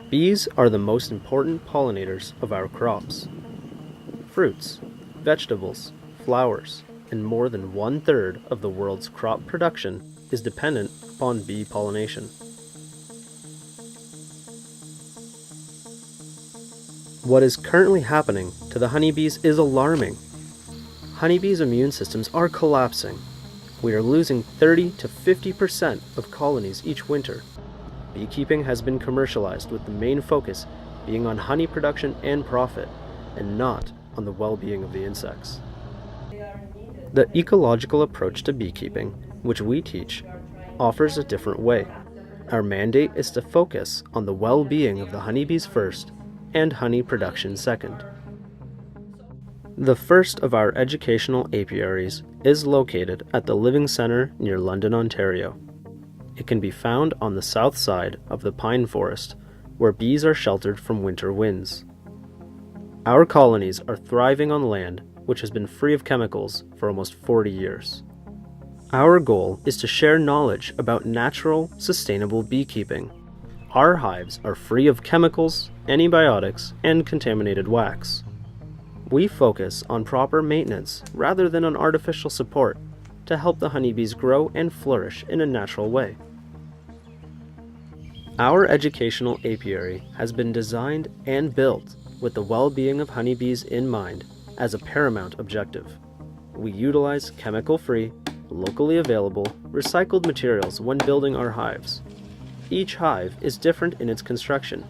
Bees are the most important pollinators of our crops. Fruits, vegetables, flowers, and more than 1/3 of the world's crop production is dependent upon bee pollination. What is currently happening to the honeybees is alarming. Honeybees' immune systems are collapsing. We are losing 30 to 50% of colonies each winter. Beekeeping has been commercialized with the main focus being on honey production and profit, and not on the well-being of the insects. The ecological approach to beekeeping, which we teach, offers a different way. Our mandate is to focus on the well-being of the honeybees first and honey production second. The first of our educational apiaries is located at the Living Centre near London, Ontario. It can be found on the south side of the pine forest, where bees are sheltered from winter winds. Our colonies are thriving on land which has been free of chemicals for almost 40 years. Our goal is to share knowledge about natural, sustainable beekeeping. Our hives are free of chemicals, antibiotics, and contaminated wax. We focus on proper maintenance rather than on artificial support to help the honeybees grow and flourish in a natural way. Our educational apiary has been designed and built with the well-being of honeybees in mind as a paramount objective. We utilize chemical-free, locally available, recycled materials when building our hives. Each hive is different in its construction.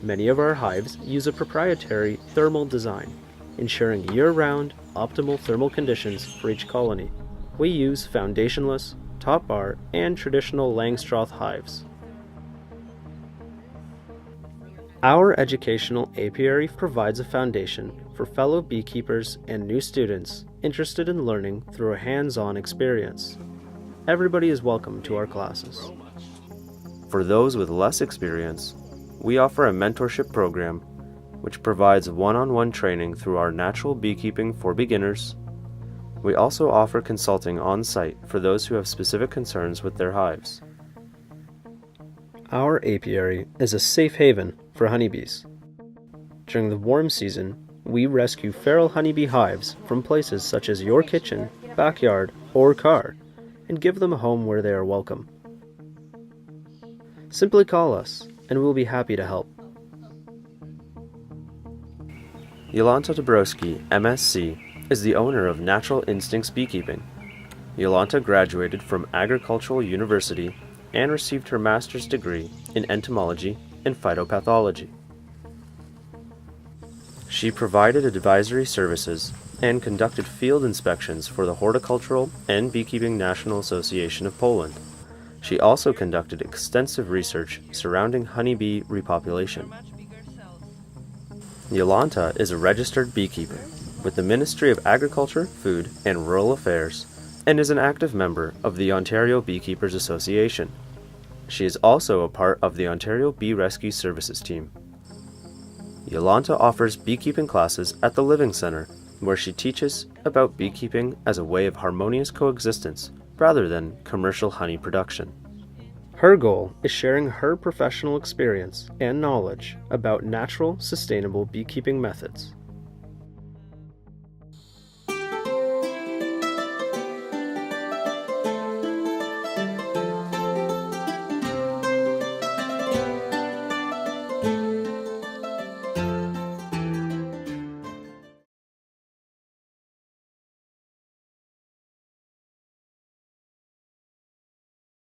Many of our hives use a proprietary thermal design, ensuring year-round, optimal thermal conditions for each colony. We use foundationless, top bar, and traditional Langstroth hives. Our educational apiary provides a foundation for fellow beekeepers and new students interested in learning through a hands-on experience. Everybody is welcome to our classes. For those with less experience, we offer a mentorship program which provides one-on-one training through our natural beekeeping for beginners. We also offer consulting on-site for those who have specific concerns with their hives. Our apiary is a safe haven for honeybees. During the warm season, we rescue feral honeybee hives from places such as your kitchen, backyard, or car, and give them a home where they are welcome. Simply call us, and we'll be happy to help. Jolanta Dabrowski, MSc, is the owner of Natural Instincts Beekeeping. Jolanta graduated from Agricultural University and received her master's degree in entomology and phytopathology. She provided advisory services and conducted field inspections for the Horticultural and Beekeeping National Association of Poland. She also conducted extensive research surrounding honeybee repopulation. Jolanta is a registered beekeeper with the Ministry of Agriculture, Food, and Rural Affairs, and is an active member of the Ontario Beekeepers Association. She is also a part of the Ontario Bee Rescue Services team. Jolanta offers beekeeping classes at the Living Centre, where she teaches about beekeeping as a way of harmonious coexistence rather than commercial honey production. Her goal is sharing her professional experience and knowledge about natural, sustainable beekeeping methods.